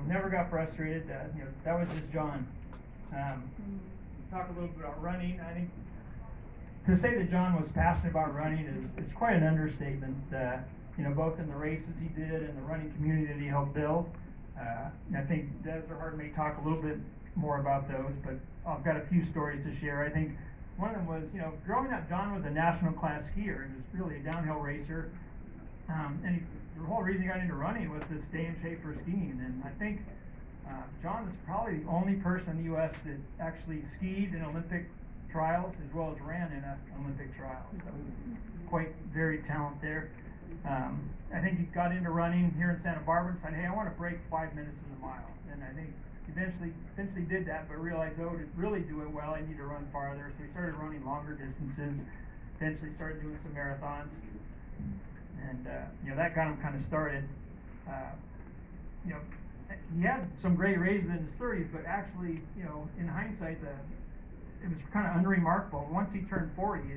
never got frustrated. That was just John. Talk a little bit about running. I think to say that John was passionate about running is quite an understatement. Both in the races he did and the running community that he helped build. I think Desert Hart may talk a little bit more about those, but I've got a few stories to share. I think one of them was, growing up, John was a national class skier and was really a downhill racer. The whole reason he got into running was to stay in shape for skiing. And I think John is probably the only person in the U.S. that actually skied in Olympic trials as well as ran in an Olympic trial. So quite very talented there. I think he got into running here in Santa Barbara and said, hey, I want to break 5 minutes in the mile. And I think eventually did that, but realized, to really do it well, I need to run farther. So he started running longer distances, eventually started doing some marathons. And, that got him kind of started. He had some great races in his 30s, but actually, in hindsight, it was kind of unremarkable. Once he turned 40, he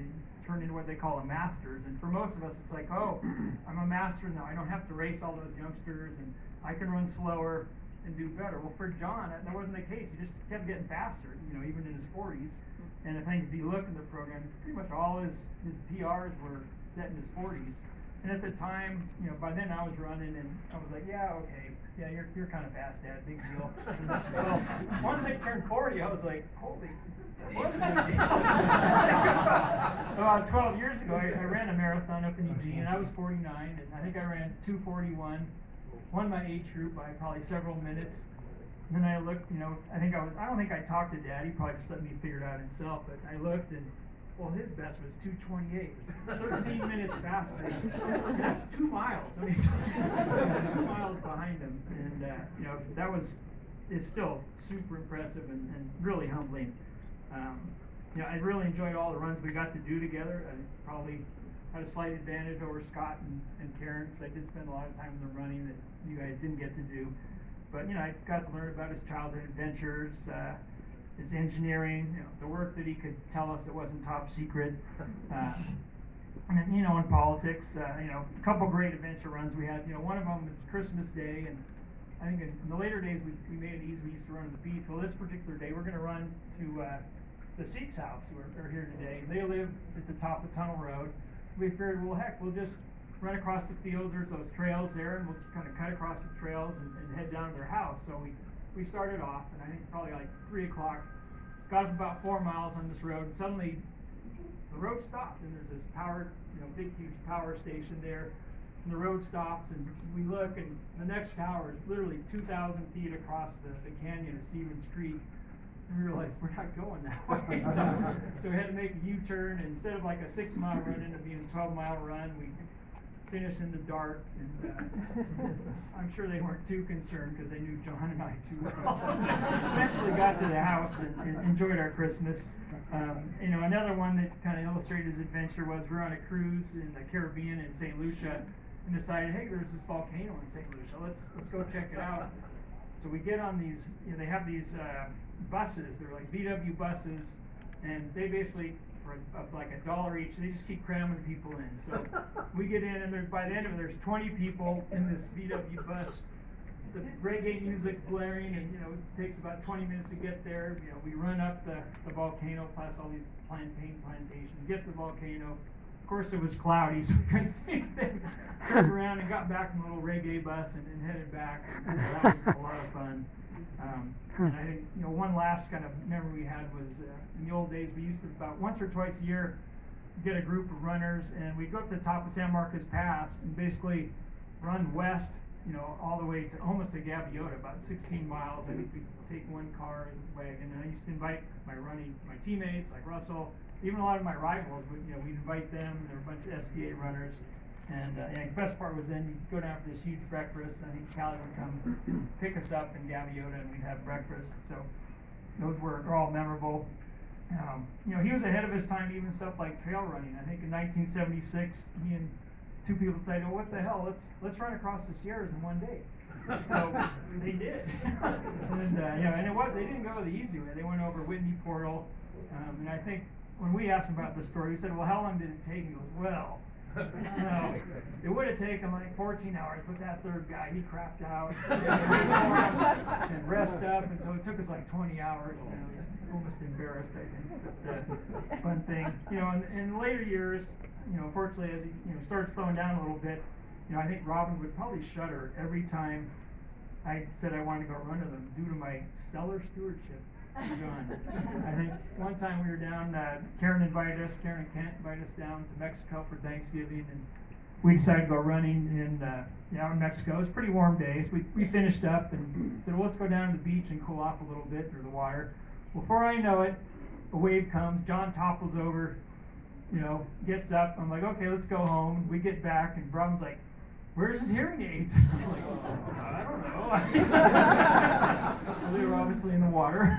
turned into what they call a masters. And for most of us, it's like, oh, I'm a master now. I don't have to race all those youngsters, and I can run slower and do better. Well, for John, that wasn't the case. He just kept getting faster, even in his 40s. And I think if you look in the program, pretty much all his PRs were set in his 40s. And at the time, by then I was running, and I was like, yeah, okay, yeah, you're kind of fast, Dad, big deal. Well, once I turned 40, I was like, holy, that was a big deal. About 12 years ago, I ran a marathon up in Eugene, and I was 49, and I think I ran 2:41, won my age group by probably several minutes. And then I looked, I don't think I talked to Dad, he probably just let me figure it out himself, but I looked, and well, his best was 2:28, 13 minutes faster. That's 2 miles. I mean, 2 miles behind him, and it's still super impressive and really humbling. I really enjoyed all the runs we got to do together. I probably had a slight advantage over Scott and Karen, because I did spend a lot of time in the running that you guys didn't get to do. But I got to learn about his childhood adventures. His engineering, the work that he could tell us that wasn't top secret, and then, in politics, a couple great adventure runs we had. One of them was Christmas Day, and I think in the later days we made it easy. We used to run to the beach. Well, this particular day we're going to run to the Sikhs' house who are here today. They live at the top of Tunnel Road. We figured, well, heck, we'll just run across the fields. There's those trails there, and we'll just kind of cut across the trails and head down to their house. So we started off, and I think probably like 3 o'clock, got up about 4 miles on this road, and suddenly the road stopped, and there's this big, huge power station there, and the road stops, and we look, and the next tower is literally 2,000 feet across the canyon of Stevens Creek, and we realized we're not going that way. So we had to make a U-turn, and instead of like a 6-mile run, ended up being a 12-mile run. We finished in the dark, and I'm sure they weren't too concerned because they knew John and I too well. Eventually got to the house and enjoyed our Christmas. Another one that kind of illustrated his adventure was we were on a cruise in the Caribbean in St. Lucia and decided, hey, there's this volcano in St. Lucia. Let's go check it out. So we get on these, they have these buses. They're like VW buses, and they basically, for like $1 each, they just keep cramming people in. So we get in, and by the end of it, there's 20 people in this VW bus. The reggae music's blaring, and it takes about 20 minutes to get there. We run up the volcano, past all these plantations, get the volcano. Of course, it was cloudy, so we couldn't see anything. Turned around and got back in the little reggae bus and headed back. That was a lot of fun. And I think one last kind of memory we had was in the old days, we used to about once or twice a year get a group of runners, and we'd go up to the top of San Marcos Pass and basically run west, all the way to almost to Gaviota, about 16 miles. I think we'd take one car and wagon, and I used to invite my teammates like Russell, even a lot of my rivals. We'd invite them. There were a bunch of SBA runners. And the best part was then you'd go down for this huge breakfast. I think Callie would come pick us up in Gaviota, and we'd have breakfast. So those were all memorable. He was ahead of his time, even stuff like trail running. I think in 1976, he and 2 people decided, oh, what the hell, let's run across the Sierras in one day. So they did. And they didn't go the easy way. They went over Whitney Portal. And I think when we asked him about the story, we said, well, how long did it take? He goes, well, No, it would have taken like 14 hours, but that third guy, he crapped out. And rest up, and so it took us like 20 hours. You know, he's almost embarrassed, I think. But fun thing, you know, in later years, you know, unfortunately, as he started slowing down a little bit, you know, I think Robin would probably shudder every time I said I wanted to go run to them due to my stellar stewardship. I think one time we were down, Karen and Kent invited us down to Mexico for Thanksgiving, and we decided to go running out in Mexico. It was a pretty warm day, so we finished up and said, well, let's go down to the beach and cool off a little bit through the water. Before I know it, a wave comes, John topples over, you know, gets up. I'm like, okay, let's go home. We get back, and Robin's like, where's his hearing aids? I'm like, I don't know. Well, they were obviously in the water.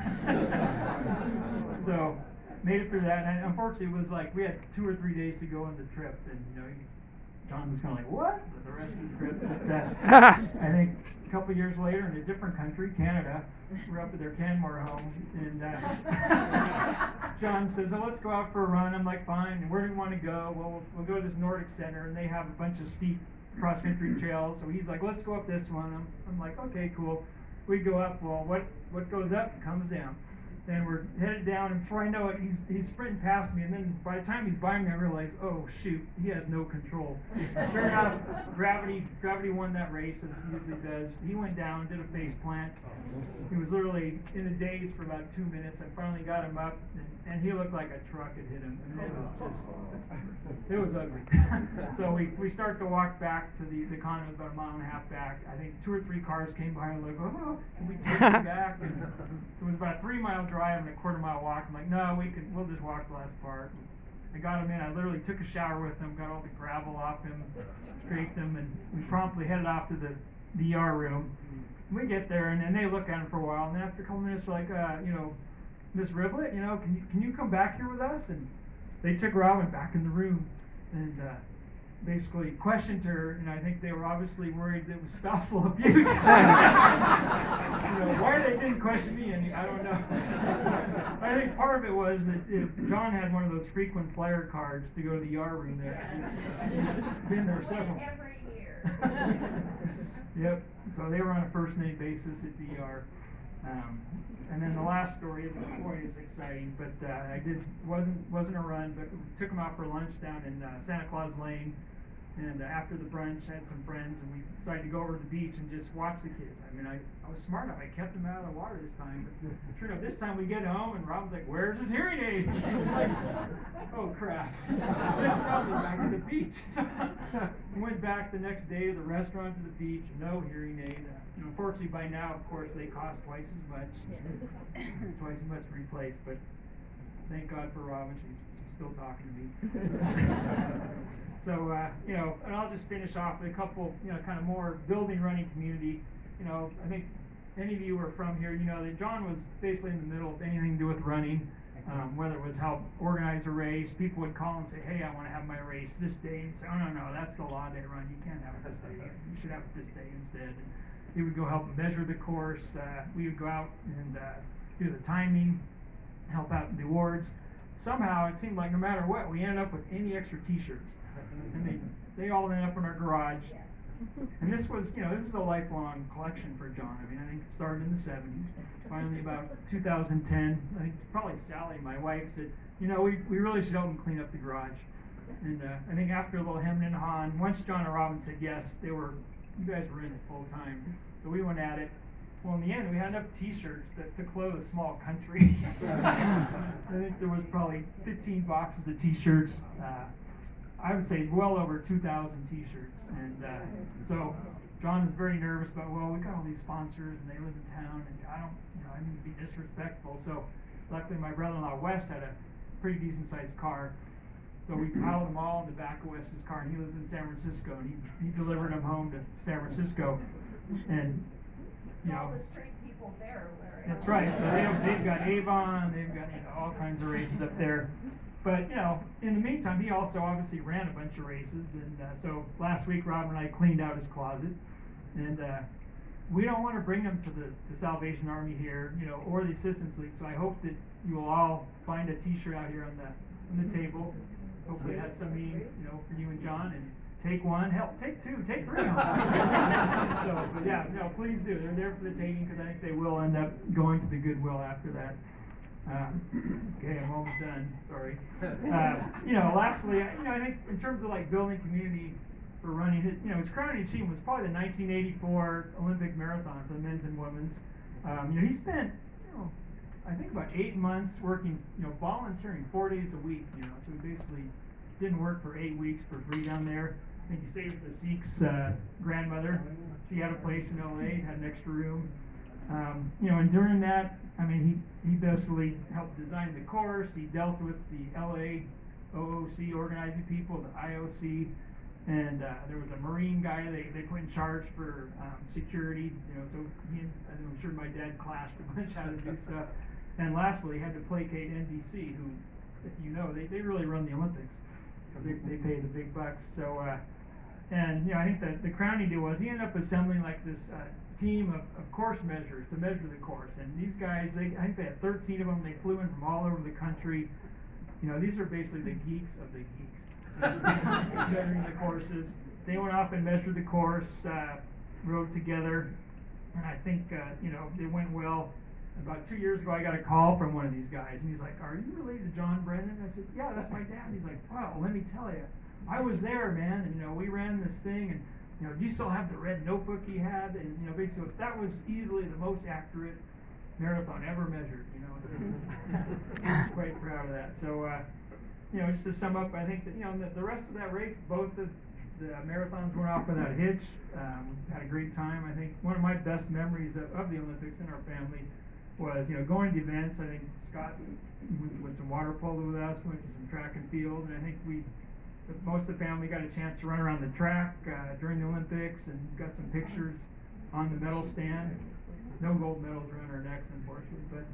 So, made it through that. And unfortunately, it was like we had 2 or 3 days to go on the trip. And, you know, John was kind of like, what? For the rest of the trip. But I think a couple years later, in a different country, Canada, we're up at their Canmore home. And John says, oh, let's go out for a run. I'm like, fine. And where do you want to go? Well, we'll go to this Nordic Center, and they have a bunch of steep cross-country trails, so he's like, let's go up this one. I'm like, okay, cool. We go up, well, what goes up comes down. And we're headed down, and before I know it, he's sprinting past me, and then by the time he's by me, I realize, oh shoot, he has no control. Sure enough, gravity won that race, as it usually does. He went down, did a face plant. He was literally in a daze for about 2 minutes. I finally got him up, and he looked like a truck had hit him, and it was ugly. So we start to walk back to the condo, about 1.5 miles back. I think 2 or 3 cars came by, and like, oh, can we take you back? And it was about a 3-mile drive and a 1/4 mile walk. I'm like, no, we'll just walk the last part. I got him in. I literally took a shower with him, got all the gravel off him, scraped him, and we promptly headed off to the ER room. We get there, and they look at him for a while, and then after a couple minutes, they're like, you know, Miss Riblet, you know, can you come back here with us? And they took Robin back in the room, and basically questioned her, and I think they were obviously worried that it was spousal abuse. You know, why they didn't question me, I don't know. I think part of it was that if John had one of those frequent flyer cards to go to the ER room there. He's been there several. Every year. Yep. So they were on a first name basis at the ER. And then the last story isn't quite as exciting, but wasn't a run, but we took them out for lunch down in Santa Claus Lane, and after the brunch, had some friends, and we decided to go over to the beach and just watch the kids. I mean, I was smart enough; I kept them out of the water this time. But sure enough, this time we get home, and Robin's like, "Where's his hearing aid?" Like, oh crap! It's probably back at the beach. So we went back the next day to the restaurant, to the beach, no hearing aid. Unfortunately, by now, of course, they cost twice as much to replace. But thank God for Robin; she's still talking to me. So, and I'll just finish off with a couple, kind of more building running community. I think any of you who are from here, that John was basically in the middle of anything to do with running, whether it was help organize a race. People would call and say, hey, I want to have my race this day. And say, oh, no, that's the law day run. You can't have it this day. You should have it this day instead. And he would go help measure the course. We would go out and do the timing, help out in the awards. Somehow, it seemed like no matter what, we ended up with any extra T-shirts. And they all ended up in our garage. And this was a lifelong collection for John. I mean, I think it started in the 70s. Finally, about 2010, I think probably Sally, my wife, said, we really should help him clean up the garage. And I think after a little hemming and hawing, once John and Robin said yes, you guys were in it full time. So we went at it. Well, in the end, we had enough T-shirts to clothe a small country. I think there was probably 15 boxes of T-shirts. I would say well over 2,000 T-shirts. And so John was very nervous about, we got all these sponsors and they live in town, and I need to be disrespectful. So luckily, my brother-in-law Wes had a pretty decent-sized car. So we piled them all in the back of Wes's car, and he lives in San Francisco, and he delivered them home to San Francisco. And all the street people there are wearing. That's right. So they've got Avon, they've got all kinds of races up there. But in the meantime, he also obviously ran a bunch of races, and so last week Robin and I cleaned out his closet, and we don't want to bring him to the Salvation Army here, or the Assistance League. So I hope that you will all find a T-shirt out here on the table. hopefully has some meaning, you know, for you and John, and take one, hell, take two, take three. So, but yeah, no, please do. They're there for the taking, because I think they will end up going to the Goodwill after that. Okay, I'm almost done, sorry. You know, lastly, I think in terms of like building community for running, it, you know, his crowning achievement was probably the 1984 Olympic marathon for the men's and women's. You know, he spent, you know, I think about 8 months working, you know, volunteering 4 days a week, you know, so he basically didn't work for 8 weeks for free down there. I think he stayed with the Sikh's grandmother. She had a place in LA, had an extra room. You know, and during that, I mean, he basically helped design the course. He dealt with the LA OOC organizing people, the IOC, and there was a Marine guy they put in charge for security. You know, so I'm sure my dad clashed a bunch how to do stuff. And lastly, had to placate NBC, who, if you know, they really run the Olympics. They pay the big bucks. So, and you know, I think that the crowning deal was he ended up assembling like this team of course measurers to measure the course. And these guys, I think they had 13 of them. They flew in from all over the country. You know, these are basically the geeks of the geeks. Measuring the courses. They went off and measured the course, rode together, and I think you know, it went well. About 2 years ago, I got a call from one of these guys, and he's like, "Are you related to John Brennand?" I said, "Yeah, that's my dad." He's like, "Wow, let me tell you, I was there, man, and you know, we ran this thing, and you know, do you still have the red notebook he had?" And you know, basically, that was easily the most accurate marathon ever measured. You know, I was quite proud of that. So, you know, just to sum up, I think that, you know, the rest of that race, both the marathons went off without a hitch. Had a great time. I think one of my best memories of the Olympics in our family was, you know, going to events. I think Scott went some water polo with us, went to some track and field, and I think most of the family got a chance to run around the track during the Olympics and got some pictures on the medal stand. No gold medals around our necks, unfortunately, but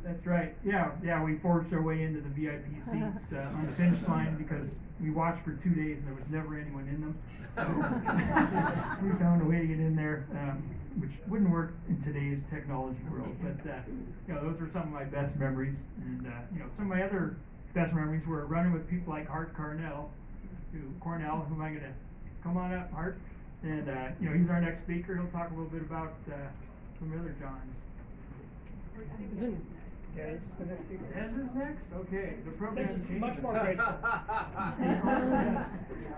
that's right. Yeah, we forged our way into the VIP seats on the finish line because we watched for 2 days and there was never anyone in them. So we found a way to get in there, which wouldn't work in today's technology world. But you know, those were some of my best memories. And you know, some of my other best memories were running with people like Hart Cornell, who am I gonna come on up, Hart? And you know, he's our next speaker. He'll talk a little bit about some other Johns. Des, the next speaker. Des is next? Okay, the program changed. Much more graceful. Yes.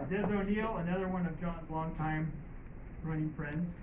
Des O'Neill, another one of John's longtime running friends.